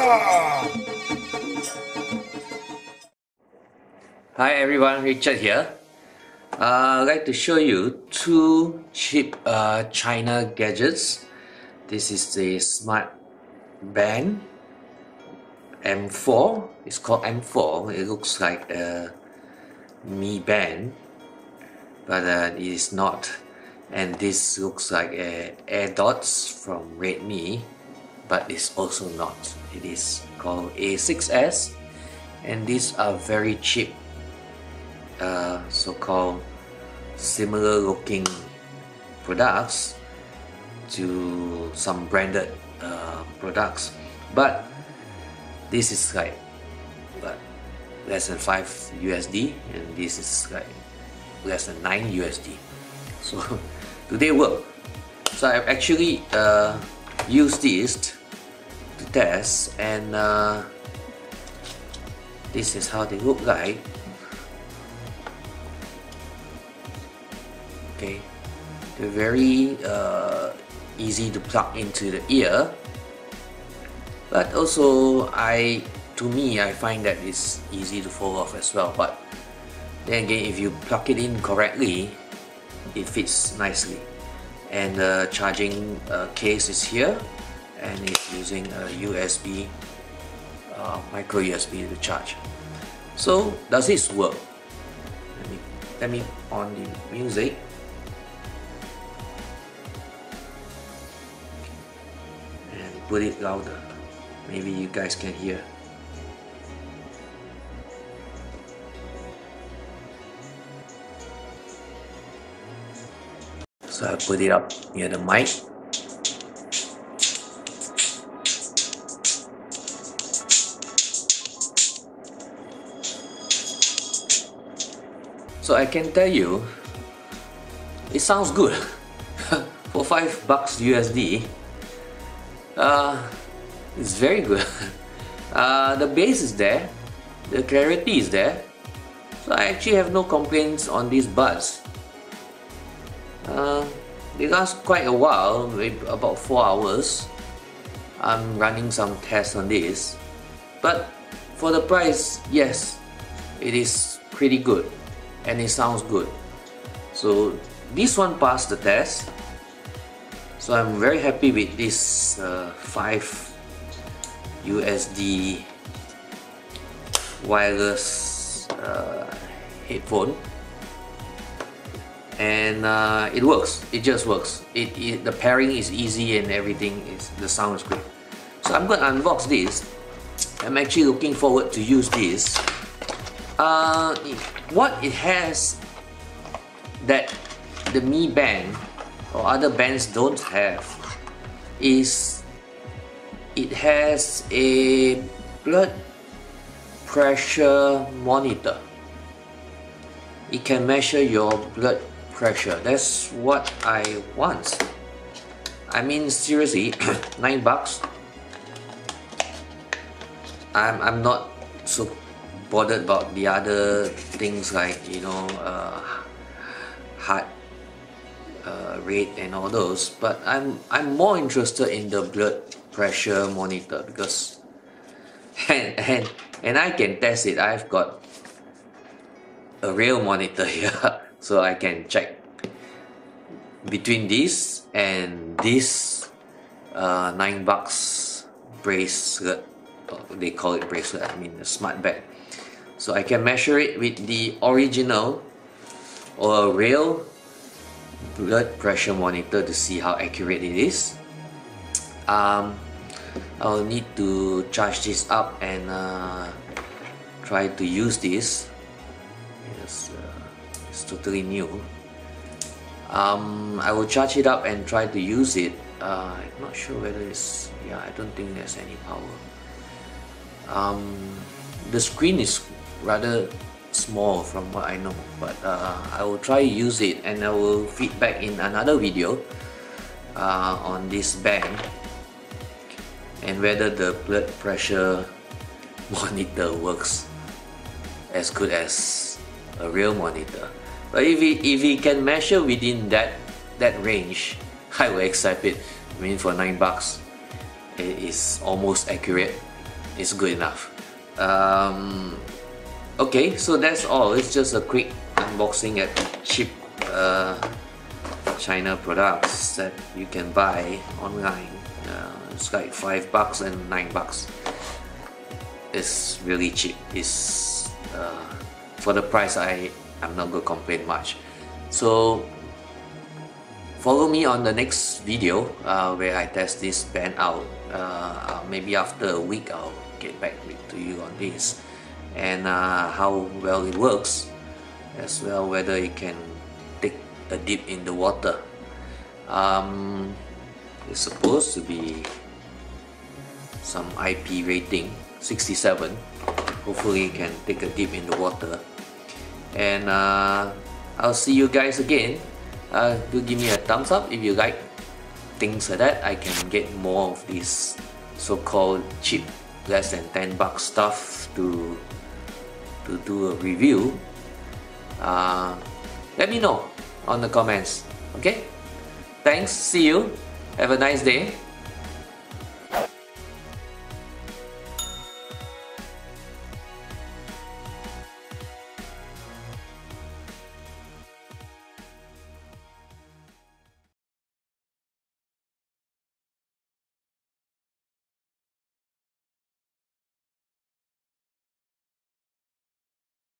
Hi everyone, Richard here. I'd like to show you two cheap China gadgets. This is the smart band M4. It's called M4. It looks like a Mi Band, but it is not. And this looks like a AirDots from Redmi, but it's also not. It is called A6S, and these are very cheap, so-called similar looking products to some branded products, but this is like less than 5 USD, and this is like less than 9 USD. So do they work? So I've actually used this to test, and this is how they look like. Okay, they're very easy to plug into the ear, but also to me I find that it's easy to fall off as well. But then again, if you plug it in correctly, it fits nicely. And the charging case is here, and it's using a USB, micro USB to charge. So does this work? Let me on the music. And put it louder. Maybe you guys can hear. So I put it up near the mic. So I can tell you, it sounds good. For $5 USD, it's very good. The bass is there, the clarity is there, so I actually have no complaints on these buds. They last quite a while, maybe about 4 hours. I'm running some tests on this, but for the price, yes, it is pretty good and it sounds good. So this one passed the test, so I'm very happy with this 5 USD wireless headphone. And it works. It just works. The pairing is easy and everything. The sound is great. So I'm going to unbox this. I'm actually looking forward to use this. What it has that the Mi Band or other bands don't have is it has a blood pressure monitor. It can measure your blood pressure. That's what I want. I mean, seriously, $9. I'm not so bothered about the other things like, you know, heart rate and all those, but I'm more interested in the blood pressure monitor, because and I can test it. I've got a real monitor here, so I can check between this and this $9 bracelet. They call it bracelet, I mean a smart band. So I can measure it with the original or a real blood pressure monitor to see how accurate it is. I'll need to charge this up and try to use this. It's totally new. I will charge it up and try to use it. I'm not sure whether it's, yeah, I don't think there's any power. The screen is rather small from what I know, but I will try to use it, and I will feedback in another video on this band and whether the blood pressure monitor works as good as a real monitor. But if it can measure within that range, I will accept it. I mean, for $9, it is almost accurate. is good enough. Okay, so that's all. It's just a quick unboxing at cheap China products that you can buy online. It's like $5 and $9. It's really cheap. It's for the price, I'm not gonna complain much. So follow me on the next video where I test this band out. Maybe after a week I'll get back to you on this and how well it works, as well whether you can take a dip in the water. It's supposed to be some IP rating 67. Hopefully you can take a dip in the water, and I'll see you guys again. Do give me a thumbs up if you like things like that. I can get more of these so-called cheap, less than $10 stuff to do a review. Let me know on the comments. Okay, thanks, see you, have a nice day.